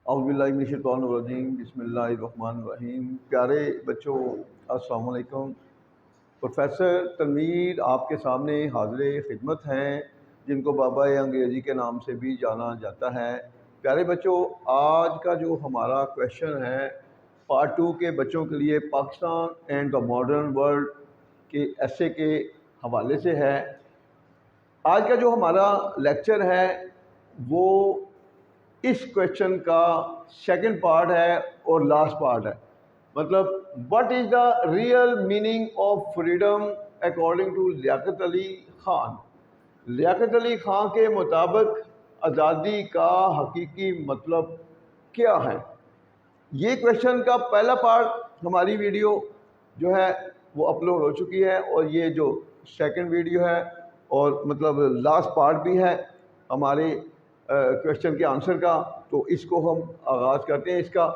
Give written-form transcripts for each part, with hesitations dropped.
औज़ुबिल्लाहिमिनश्शैतानिर्रजीम बिस्मिल्लाहिर्रहमानिर्रहीम। प्यारे बच्चों, अस्सलाम वालेकुम। प्रोफेसर तनवीर आपके सामने हाज़िर खिदमत हैं, जिनको बाबा अंग्रेज़ी के नाम से भी जाना जाता है। प्यारे बच्चों, आज का जो हमारा क्वेश्चन है पार्ट 2 के बच्चों के लिए Pakistan and the modern world के ऐसे के हवाले से है। आज का जो हमारा लेक्चर है वो इस क्वेश्चन का सेकंड पार्ट है और लास्ट पार्ट है। मतलब what is the real meaning of freedom according to Liaquat Ali Khan. Liaquat Ali Khan के मुताबिक आज़ादी का हकीकी मतलब क्या है। ये क्वेश्चन का पहला पार्ट हमारी वीडियो जो है वो अपलोड हो चुकी है और ये जो सेकंड वीडियो है और मतलब लास्ट पार्ट भी है हमारे क्वेश्चन के आंसर का। तो इसको हम आगाज़ करते हैं। इसका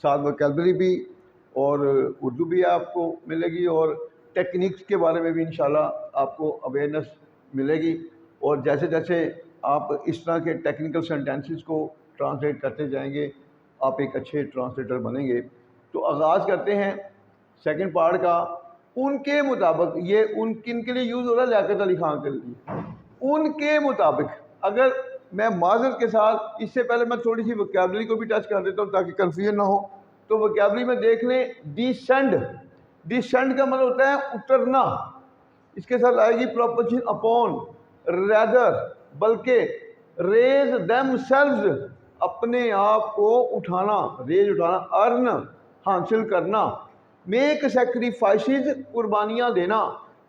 साथ वोकैबुलरी भी और उर्दू भी आपको मिलेगी और टेक्निक्स के बारे में भी इंशाल्लाह आपको अवेयरनेस मिलेगी। और जैसे जैसे आप इस तरह के टेक्निकल सेंटेंसेस को ट्रांसलेट करते जाएंगे आप एक अच्छे ट्रांसलेटर बनेंगे। तो आगाज़ करते हैं सेकंड पार्ट का। उनके मुताबिक, ये उन किन के लिए यूज़ हो रहा है? लियाकत अली ख़ान के लिए। उनके मुताबिक, अगर मैं माजरत के साथ इससे पहले मैं थोड़ी सी वोकैबुलरी को भी टच कर देता हूँ ताकि कन्फ्यूजन ना हो। तो वोकैबुलरी में देख लें, डिसेंड। डिसेंड का मतलब होता है उतरना। इसके साथ आएगी प्रोपोजिशन अपॉन, रेदर बल्कि, रेज देमसेल्व्स अपने आप को उठाना, रेज उठाना, अर्न हासिल करना, मेक सेक्रीफाइसेस कुर्बानियाँ देना,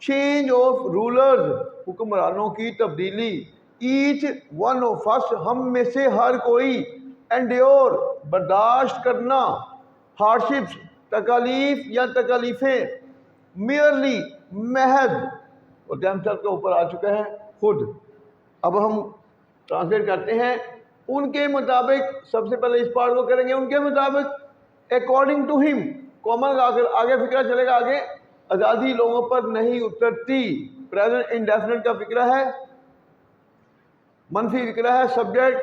चेंज ऑफ रूलर्स हुक्मरानों की तब्दीली, ईच वन ऑफ अस हम में से हर कोई, एंड्योर बर्दाश्त करना, हार्डशिप्स तकालीफ या तकालीफें, मियरली महज, और दैमसेल्फ के ऊपर आ चुका है खुद। अब हम ट्रांसलेट करते हैं। उनके मुताबिक, सबसे पहले इस पार्ट को करेंगे। उनके मुताबिक अकॉर्डिंग टू हिम, कॉमन आगे फिक्रा चलेगा आगे, आज़ादी लोगों पर नहीं उतरती। प्रेजेंट इंडेफिनिट का फिक्रा है, मनफी फिक्रा है, subject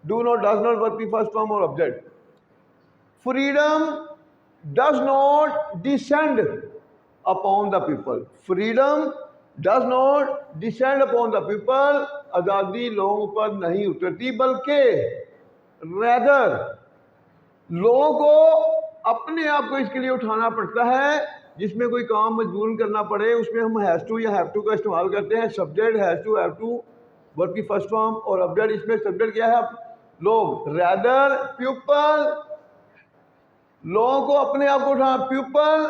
do not, does not, verb की फर्स्ट फॉर्म और object. Freedom does not descend upon the people. Freedom does not descend upon the people, आज़ादी लोगों पर नहीं उतरती, बल्कि रेदर लोगों को अपने आप को इसके लिए उठाना पड़ता है। जिसमें कोई काम मजबूरन करना पड़े उसमें हम हैज़ टू या हैव टू का इस्तेमाल करते हैं। सब्जेक्ट हैज़ टू, वर्ब की फर्स्ट फॉर्म और ऑब्जेक्ट। इसमें सब्जेक्ट क्या है? लोग। रेदर पीपल, लोगों को अपने आप को उठाना। People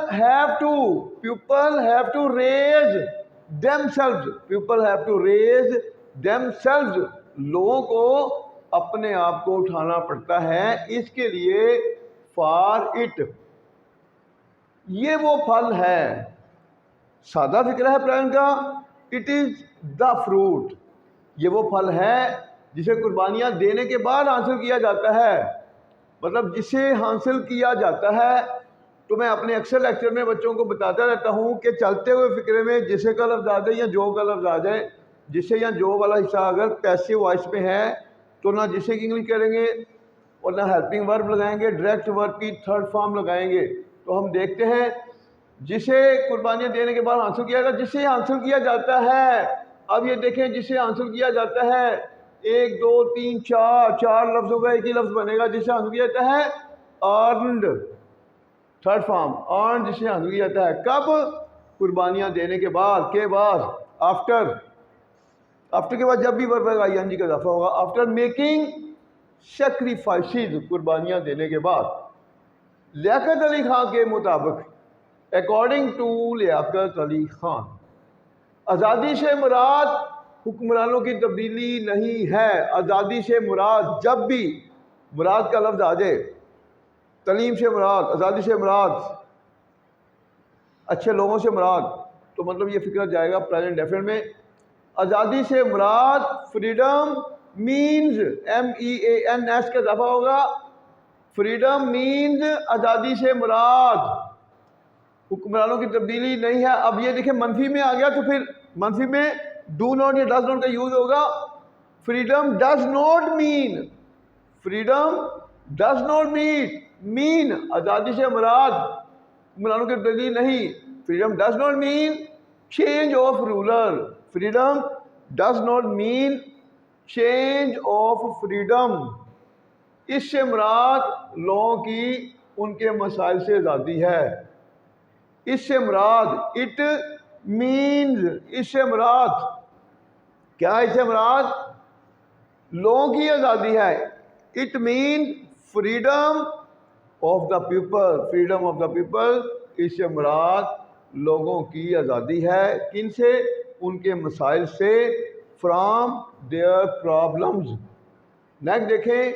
have to raise themselves, people have to raise themselves, लोगों को अपने आप को उठाना पड़ता है इसके लिए। फॉर इट, ये वो फल है। सादा फिक्र है प्रेजेंट का। इट इज द फ्रूट, ये वो फल है जिसे कुर्बानियाँ देने के बाद हासिल किया जाता है। मतलब जिसे हासिल किया जाता है। तो मैं अपने अक्सर लेक्चर में बच्चों को बताता रहता हूँ कि चलते हुए फिक्रे में जिसे का लफ्ज़ आ जाए या जो का लफ्ज़ आ जाए, जिसे या जो वाला हिस्सा अगर पैसिव वॉइस में है तो ना जिसे की इंग्लिश करेंगे और ना हेल्पिंग वर्ब लगाएंगे, डायरेक्ट वर्ब की थर्ड फॉर्म लगाएंगे। तो हम देखते हैं जिसे कुर्बानियाँ देने के बाद हासिल किया जाएगा, जिसे हासिल किया जाता है। अब ये देखें, जिसे हासिल किया जाता है, 1 2 3 4 लफ्ज़ होगा, एक ही लफ्ज़ बनेगा। जिसे हासिल किया जाता है अर्नड, थर्ड फॉर्म अर्न, जिसे हासिल किया जाता है कब? कुर्बानियाँ देने के बाद, आफ्टर। आफ्टर के बाद जब भी वर्ब आएगा ING का इजाफा होगा। आफ्टर मेकिंग सेक्रीफाइसेस, कुर्बानियाँ देने के बाद। लियाकत अली ख़ान के मुताबिक, अकॉर्डिंग टू लियाकत अली ख़ान, आज़ादी से मुराद हुक्मरानों की तब्दीली नहीं है। आज़ादी से मुराद, जब भी मुराद का लफ्ज़ आ जाए, तलीम से मुराद, आज़ादी से मुराद, अच्छे लोगों से मुराद, तो मतलब ये फिक्र जाएगा प्रेजेंट डेफिनेट में। आज़ादी से मुराद फ्रीडम मीन्स, MEANS का इजाफा होगा। फ्रीडम मीन्स आज़ादी से मुराद हुक्मरानों की तब्दीली नहीं है। अब ये देखिए मनफी में आ गया तो फिर मनफी में डू नॉट या डज नॉट का यूज होगा। Freedom does not mean, freedom does not mean आज़ादी से मुराद हुक्मरानों की तब्दीली नहीं। Freedom does not mean change of ruler. Freedom does not mean change of freedom. इससे मुराद लोगों की उनके मसाइल से आज़ादी है। इससे मुराद इट मीन्स, इससे मुराद क्या है? इससे मुराद लोगों की आज़ादी है। It mean freedom of the people. Freedom of the people, इससे मुराद लोगों की आज़ादी है। किन से? उनके मसाइल से। From their problems. नेक्स्ट देखें,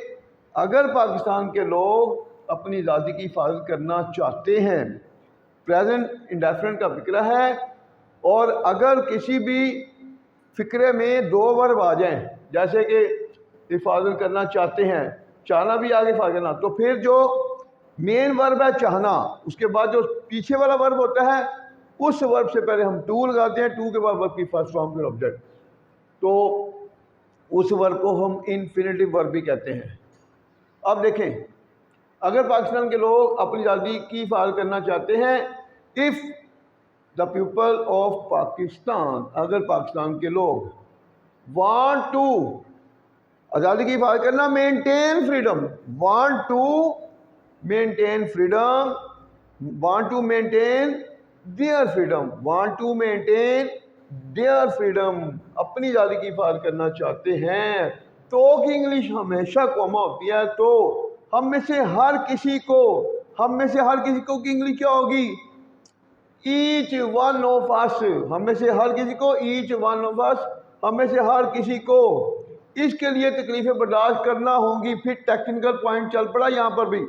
अगर पाकिस्तान के लोग अपनी आज़ादी की हिफाजत करना चाहते हैं, प्रेजेंट इंडेफिनिट का फिक्र है, और अगर किसी भी फिक्रे में दो वर्ब आ जाएं, जैसे कि हिफाजत करना चाहते हैं, चाहना भी आगे हिफाजत करना, तो फिर जो मेन वर्ब है चाहना, उसके बाद जो पीछे वाला वर्ब होता है, उस वर्ब से पहले हम टू लगाते हैं, टू के बाद वर्ब की फर्स्ट फॉर्म फिर ऑब्जेक्ट, तो उस वर्ब को हम इन्फिनिटिव वर्ब भी कहते हैं। अब देखें, अगर पाकिस्तान के लोग अपनी आज़ादी की हिफाजत करना चाहते हैं, if the people of Pakistan, अगर पाकिस्तान के लोग वांट टू, आज़ादी की हिफाजत करना, maintain freedom, want to maintain freedom, want to maintain their freedom, want to maintain their freedom, अपनी आज़ादी की हिफाजत करना चाहते हैं, तो की इंग्लिश हमेशा कॉमा होती है। तो हम में से हर किसी को, हम में से हर किसी को की इंग्लिश क्या होगी? Each one of us. हम में से हर किसी को, ईच वन ऑफ अस, हम में से हर किसी को इसके लिए तकलीफें बर्दाश्त करना होंगी। फिर टेक्निकल पॉइंट चल पड़ा यहाँ पर भी।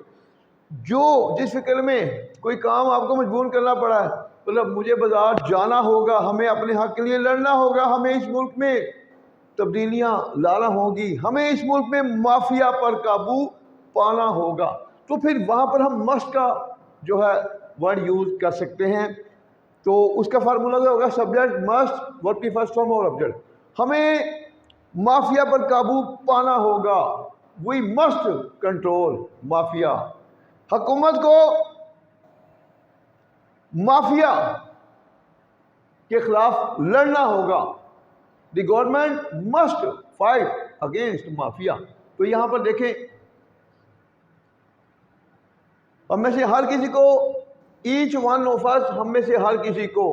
जो जिस फिक्र में कोई काम आपको मजबूर करना पड़ा है, मतलब मुझे बाजार जाना होगा, हमें अपने हक के लिए लड़ना होगा, हमें इस मुल्क में तब्दीलियां लाना होगी, हमें इस मुल्क में माफिया पर काबू पाना होगा, तो फिर वहाँ पर हम मस्ट का जो है वर्ड यूज़ कर सकते हैं। तो उसका फार्मूला क्या होगा? सब्जेक्ट मस्ट, वर्ब की फर्स्ट फॉर्म और ऑब्जेक्ट। हमें माफिया पर काबू पाना होगा, वी मस्ट कंट्रोल माफिया। हुकूमत को माफिया के खिलाफ लड़ना होगा, the government must fight against mafia. तो यहां पर देखें, हम में से हर किसी को, ईच वन ऑफ अस, हम में से हर किसी को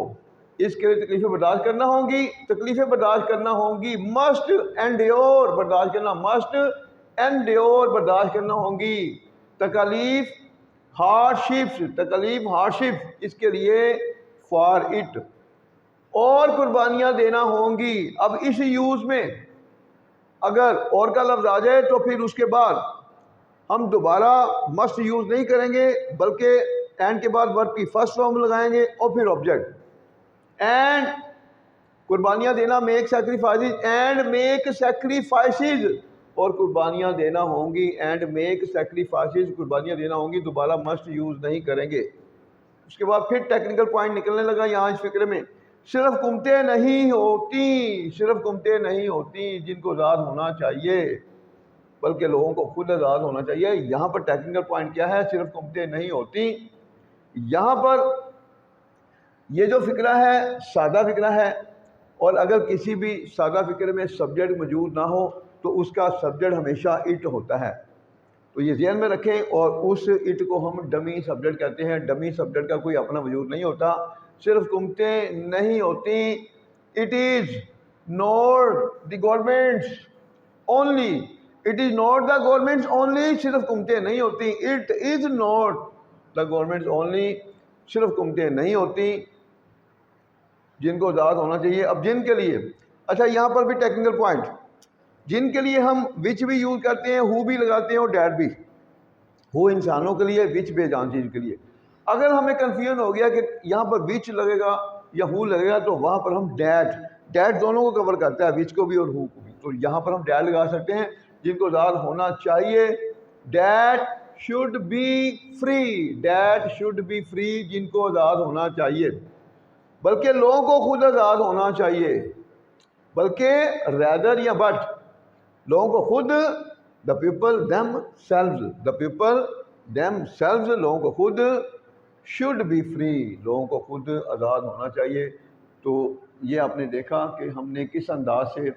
इसके लिए तकलीफें बर्दाश्त करना होंगी, तकलीफें बर्दाश्त करना होंगी, मस्ट एंड्योर, बर्दाश्त करना, मस्ट एंड्योर, बर्दाश्त करना होंगी, तकलीफ हार्डशिप्स, तकलीफ हार्डशिप, इसके लिए फॉर इट, और कुर्बानियां देना होंगी। अब इस यूज में अगर और का लफ्ज आ जाए तो फिर उसके बाद हम दोबारा मस्ट यूज नहीं करेंगे, बल्कि एंड के बाद वर्ब की फर्स्ट फॉर्म लगाएंगे और फिर ऑब्जेक्ट। एंड कुर्बानियां देना, make sacrifices, and make sacrifices, और कुर्बानियां देना होंगी, एंड मेक सैक्रिफाइसेस, कुर्बानियां देना होंगी, दोबारा मस्ट यूज नहीं करेंगे। उसके बाद फिर टेक्निकल पॉइंट निकलने लगा यहाँ इस फिक्र में, सिर्फ हुकूमतें नहीं होती, सिर्फ हुकूमतें नहीं होती जिनको आज़ाद होना चाहिए, बल्कि लोगों को खुद आज़ाद होना चाहिए। यहाँ पर टेक्निकल पॉइंट क्या है? सिर्फ हुकूमतें नहीं होती। यहाँ पर ये जो फिक्रा है सादा फिक्रा है, और अगर किसी भी सादा फिक्र में सब्जेक्ट मौजूद ना हो तो उसका सब्जेक्ट हमेशा इट होता है। तो ये ध्यान में रखें, और उस इट को हम डमी सब्जेक्ट कहते हैं। डमी सब्जेक्ट का कोई अपना वजूद नहीं होता। सिर्फ हुकूमतें नहीं होती, it is not the governments only, it is not the governments only, सिर्फ हुकूमतें नहीं होती, it is not the governments only, सिर्फ हुकूमतें नहीं होती जिनको आज़ाद होना चाहिए। अब जिनके लिए, अच्छा यहाँ पर भी टेक्निकल पॉइंट, जिनके लिए हम विच भी यूज़ करते हैं, हु भी लगाते हैं और डैट भी। हु इंसानों के लिए, विच बेजान चीज़ के लिए। अगर हमें कन्फ्यूजन हो गया कि यहाँ पर विच लगेगा या हु लगेगा, तो वहाँ पर हम डैट, डैट दोनों को कवर करता है, विच को भी और हु को भी। तो यहाँ पर हम डैट लगा सकते हैं, जिनको आज़ाद होना चाहिए। That should be free, that should be free, जिनको आज़ाद होना चाहिए, बल्कि लोगों को खुद आज़ाद होना चाहिए, बल्कि रैदर या बट, लोगों को खुद the people them selves, the people them selves, लोगों को खुद, शुड बी फ्री, लोगों को खुद आज़ाद होना चाहिए। तो ये आपने देखा कि हमने किस अंदाज से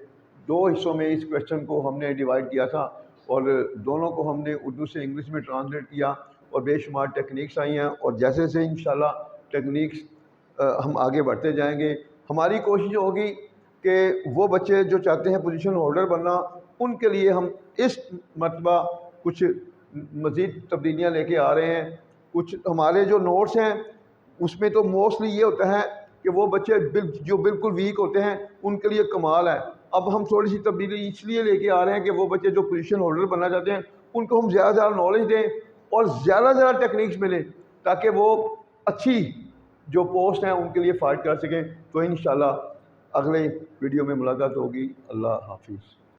दो हिस्सों में इस क्वेश्चन को हमने डिवाइड किया था और दोनों को हमने उर्दू से इंग्लिश में ट्रांसलेट किया और बेशुमार टेक्निक्स आई हैं और जैसे जैसे इंशाल्लाह टेक्निक्स हम आगे बढ़ते जाएंगे। हमारी कोशिश होगी कि वो बच्चे जो चाहते हैं पोजीशन होल्डर बनना, उनके लिए हम इस मरतबा कुछ मज़ीद तब्दीलियाँ लेके आ रहे हैं। कुछ हमारे जो नोट्स हैं उसमें तो मोस्टली ये होता है कि वो बच्चे जो बिल्कुल वीक होते हैं उनके लिए कमाल है। अब हम थोड़ी सी तब्दीली इसलिए लेके आ रहे हैं कि वो बच्चे जो पोजीशन होल्डर बनना चाहते हैं उनको हम ज़्यादा से ज़्यादा नॉलेज दें और ज़्यादा से ज़्यादा टेक्निक्स मिलें ताकि वो अच्छी जो पोस्ट हैं उनके लिए फाइट कर सकें। तो इंशाल्लाह अगले वीडियो में मुलाकात होगी। अल्लाह हाफिज़।